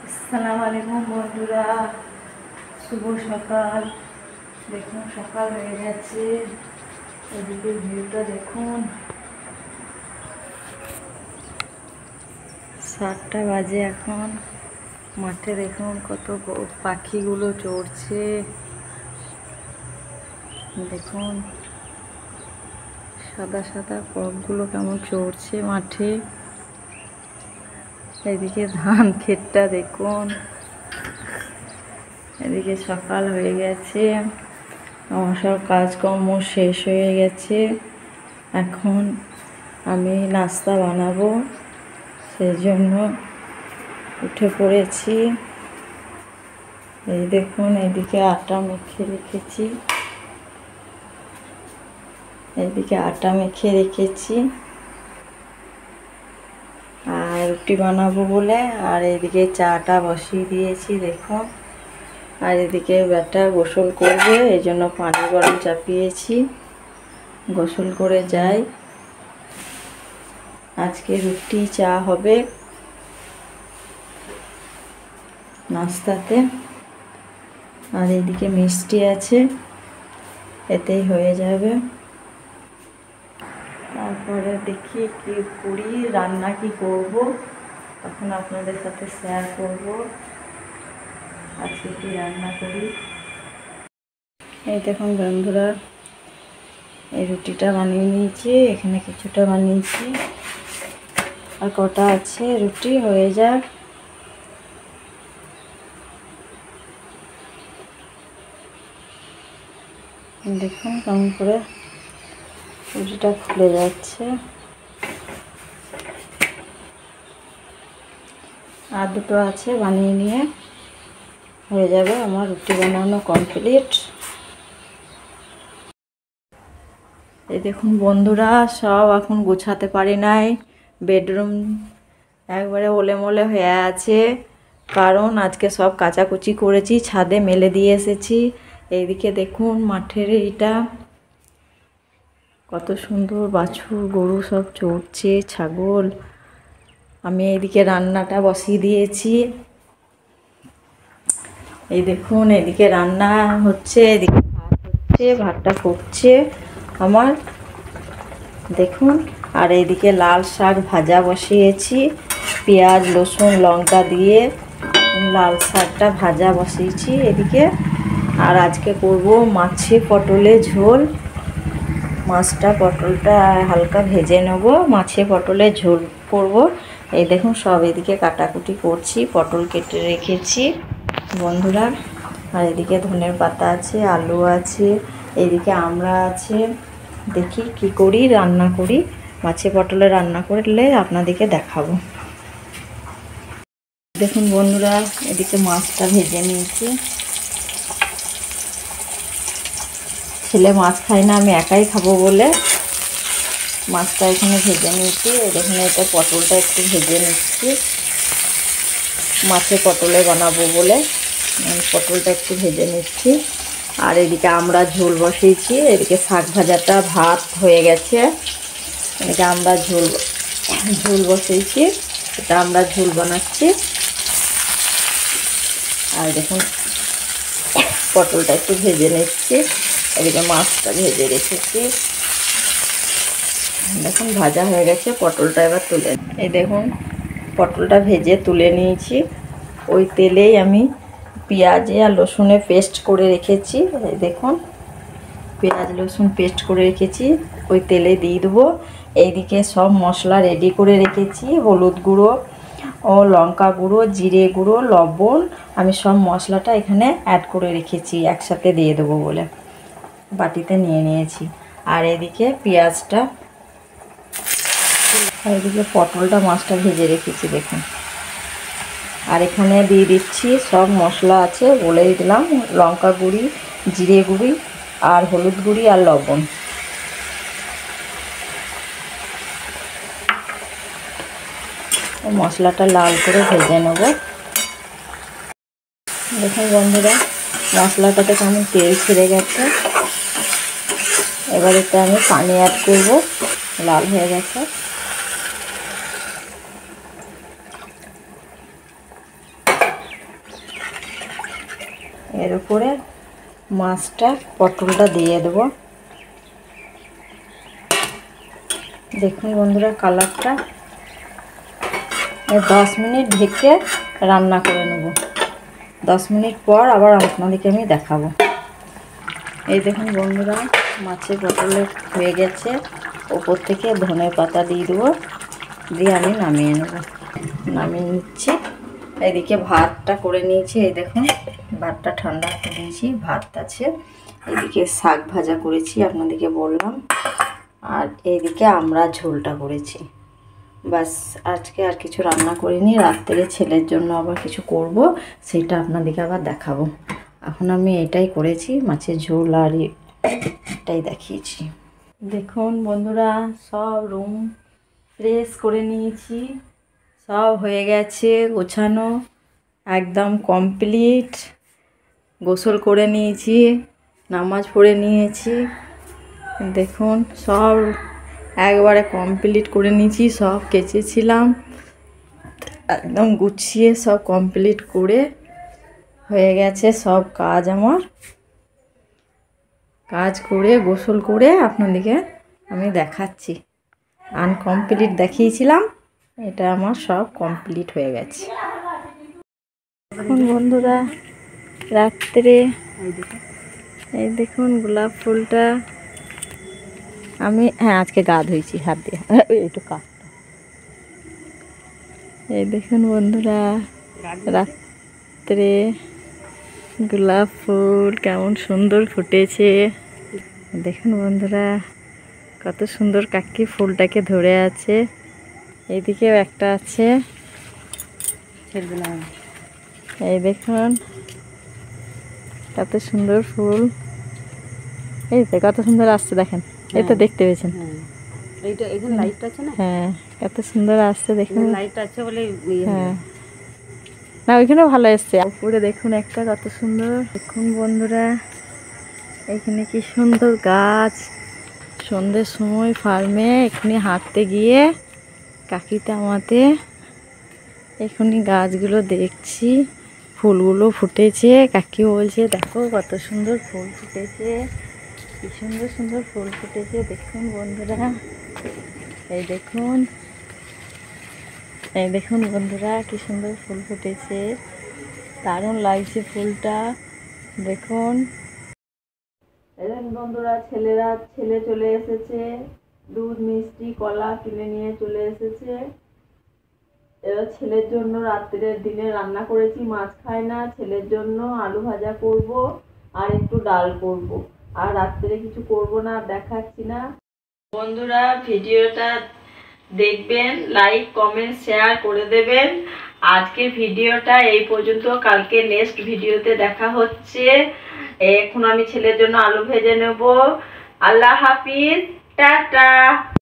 আসসালামু আলাইকুম বন্ধুরা, শুভ সকাল। দেখুন সকাল হয়ে গেছে, এদিকে ভিউটা দেখুন। 7টা বাজে এখন। মাঠে দেখুন কত পাখিগুলো চড়ছে। দেখুন সাদা সাদা বকগুলো কেমন চড়ছে মাঠে। এদিকে ধান ক্ষেতটা দেখুন। এদিকে সকাল হয়ে গেছে, আমার সব কাজকর্ম শেষ হয়ে গেছে। এখন আমি নাস্তা বানাবো, সেই জন্য উঠে পড়েছি। এই দেখুন এদিকে আটা মেখে রেখেছি, আর রুটি বানাবো বলে। আর এদিকে চাটা বসিয়ে দিয়েছি দেখুন। আর এদিকে বেটা গোসল করবে, এই জন্য পানি গরম চাপিয়েছি, গোসল করে যাই। আজকে রুটি চা হবে নাস্তাতে। আর এদিকে মিষ্টি আছে, এতেই হয়ে যাবে। তারপরে দেখি কি করি, রান্না কি করব, তখন আপনাদের সাথে শেয়ার করব আজকে কি রান্না করি। এই দেখুন বন্ধুরা, এই রুটিটা বানিয়ে নিয়েছি, এখানে কিছুটা বানিয়েছি, আর কটা আছে রুটি হয়ে যাক। দেখুন কেমন করে রুটিটা খুলে যাচ্ছে। আর দুটো আছে, বানিয়ে নিয়ে হয়ে যাবে আমার রুটি বানানো কমপ্লিট। এই দেখুন বন্ধুরা, সব এখন গোছাতে পারি নাই, বেডরুম একবারে ওলেমলে হয়ে আছে, কারণ আজকে সব কাচাকুচি করেছি, ছাদে মেলে দিয়ে এসেছি। এইদিকে দেখুন মাঠের এইটা কত সুন্দর, বাছুর গরু সব চড়ছে, ছাগল। আমি এইদিকে রান্নাটা বসিয়ে দিয়েছি। এই দেখুন এদিকে রান্না হচ্ছে, এদিকে ভাত হচ্ছে, ভাতটা ফুটছে আমার দেখুন। আর এইদিকে লাল শাক ভাজা বসিয়েছি, পেঁয়াজ রসুন লঙ্কা দিয়ে লাল শাকটা ভাজা বসিয়েছি এদিকে। আর আজকে করব মাছে পটলে ঝোল। মাছটা পটলটা হালকা ভেজে নেব, মাছে পটলে ঝোল করব। এই দেখুন সব এদিকে কাটাকুটি করছি, পটল কেটে রেখেছি বন্ধুরা। আর এদিকে ধনের পাতা আছে, আলু আছে, এদিকে আমড়া আছে। দেখি কি করি, রান্না করি, মাছে পটলে রান্না করলে আপনাদেরকে দেখাবো। দেখুন বন্ধুরা, এদিকে মাছটা ভেজে নিয়েছি। ছেলে মাছ খায় না, আমি একাই খাবো বলে মাছটা এখানে ভেজে নিয়েছি। এখানে এটা পটলটা একটু ভেজে নিচ্ছি, মাছে পটলে বানাবো বলে পটলটা একটু ভেজে নিচ্ছি। আর এদিকে আমরা ঝোল বসিয়েছি, এদিকে শাক ভাজাটা ভাত হয়ে গেছে, এদিকে আমরা ঝোল বসিয়েছি, এটা আমরা ঝোল বানাচ্ছি। আর দেখুন পটলটা একটু ভেজে নিচ্ছি, এদিকে মাছটা ভেজে রেখেছি। দেখুন ভাজা হয়ে গেছে, পটলটা এবার তুলে, এই দেখুন পটলটা ভেজে তুলে নিয়েছি। ওই তেলেই আমি পেঁয়াজে আর রসুনে পেস্ট করে রেখেছি, এই দেখুন পেঁয়াজ রসুন পেস্ট করে রেখেছি, ওই তেলে দিয়ে দেবো। এইদিকে সব মশলা রেডি করে রেখেছি, হলুদ গুঁড়ো ও লঙ্কা গুঁড়ো, জিরে গুঁড়ো, লবণ, আমি সব মশলাটা এখানে অ্যাড করে রেখেছি, একসাথে দিয়ে দেবো বলে বাটিতে নিয়ে নিয়েছি। আর এদিকে পেঁয়াজটা, আর এদিকে পটলটা মাছটা ভেজে রেখেছি দেখুন। আর এখানে দিয়ে দিচ্ছি সব মশলা আছে, বলেই দিলাম, লঙ্কা গুঁড়ি, জিরে গুঁড়ি আর হলুদ গুঁড়ি আর লবণ। মশলাটা লাল করে ভেজে নেব। দেখুন বন্ধুরা, মশলাটাতে কেমন তেল ছেড়ে গেছে। এবার এটা আমি পানি অ্যাড করব, লাল হয়ে গেছে। এর উপরে মাছটা পটলটা দিয়ে দেবো। দেখুন বন্ধুরা কালারটা। 10 মিনিট ঢেকে রান্না করে নেব। 10 মিনিট পর আবার আপনাদেরকে আমি দেখাবো। এই দেখুন বন্ধুরা মাছের পটলে হয়ে গেছে। ওপর থেকে ধনে পাতা দিয়ে দেবো, দিয়ে আমি নামিয়ে নেব। নামিয়ে নিচ্ছি। এদিকে ভাতটা করে নিয়েছি। এই দেখুন ভাতটা ঠান্ডা করে দিয়েছি, ভাত আছে। এদিকে শাক ভাজা করেছি আপনাদেরকে বললাম, আর এইদিকে আমরা ঝোলটা করেছি। বাস, আজকে আর কিছু রান্না করিনি। রাত্রে ছেলের জন্য আবার কিছু করব, সেটা আপনাদেরকে আবার দেখাবো। এখন আমি এটাই করেছি, মাছের ঝোল আর এটাই দেখিয়েছি। দেখুন বন্ধুরা সব রুম প্রেস করে নিয়েছি, সব হয়ে গেছে গোছানো, একদম কমপ্লিট। গোসল করে নিয়েছি, নামাজ পড়ে নিয়েছি। দেখুন সব একবারে কমপ্লিট করে নিয়েছি। সব কেচেছিলাম, একদম গুছিয়ে সব কমপ্লিট করে হয়ে গেছে সব কাজ আমার। কাজ করে গোসল করে আপনাদেরকে আমি দেখাচ্ছি। আনকমপ্লিট দেখিয়েছিলাম, এটা আমার সব কমপ্লিট হয়ে গেছে। এখন বন্ধুরা রাত্রে এই দেখুন গোলাপ ফুলটা আমি আজকে গা ধুয়েছি হাত দিয়ে, একটু কাটটা। এই দেখুন বন্ধুরা রাত্রে গোলাপ ফুল কেমন সুন্দর ফুটেছে। দেখুন বন্ধুরা কত সুন্দর কাকি ফুলটাকে ধরে আছে। এইদিকেও একটা আছে, এই দেখুন কত সুন্দর ফুল। এই তো কত সুন্দর আসছে দেখেন, এই তো দেখতে পেয়েছেন। এইটা এখানে লাইটটা আছে না? হ্যাঁ কত সুন্দর আসছে দেখুন। লাইটটা আছে বলে হ্যাঁ না ওইখানেও ভালো এসছে। উপরে দেখুন একটা কত সুন্দর। দেখুন বন্ধুরা এখানে কি সুন্দর গাছ। সন্ধ্যের সময় ফার্মে এখানে হাঁটতে গিয়ে কাকিটা আমাদের এখনই গাছগুলো দেখছি, ফুলগুলো ফুটেছে। কাকি বলছে দেখো কত সুন্দর ফুল ফুটেছে, কি সুন্দর সুন্দর ফুল ফুটেছে। দেখুন বন্ধুরা এই দেখুন, এই দেখুন বন্ধুরা কি সুন্দর ফুল ফুটেছে, দারুণ লাগছে ফুলটা। দেখুন বন্ধুরা ছেলে চলে এসেছে, দুধ মিষ্টি কলা কিনে নিয়ে চলে এসেছে। এবার ছেলের জন্য রাত্রের দিনে রান্না করেছি, মাছ খায় না, ছেলের জন্য আলু ভাজা করব আর একটু ডাল করব, আর রাত্রে কিছু করব না, দেখাচ্ছি না। বন্ধুরা ভিডিওটা দেখবেন, লাইক কমেন্ট শেয়ার করে দেবেন। আজকে ভিডিওটা এই পর্যন্ত, কালকে নেক্সট ভিডিওতে দেখা হচ্ছে। এখন আমি ছেলের জন্য আলু ভেজে নেব। আল্লাহ হাফিজ, টাটা।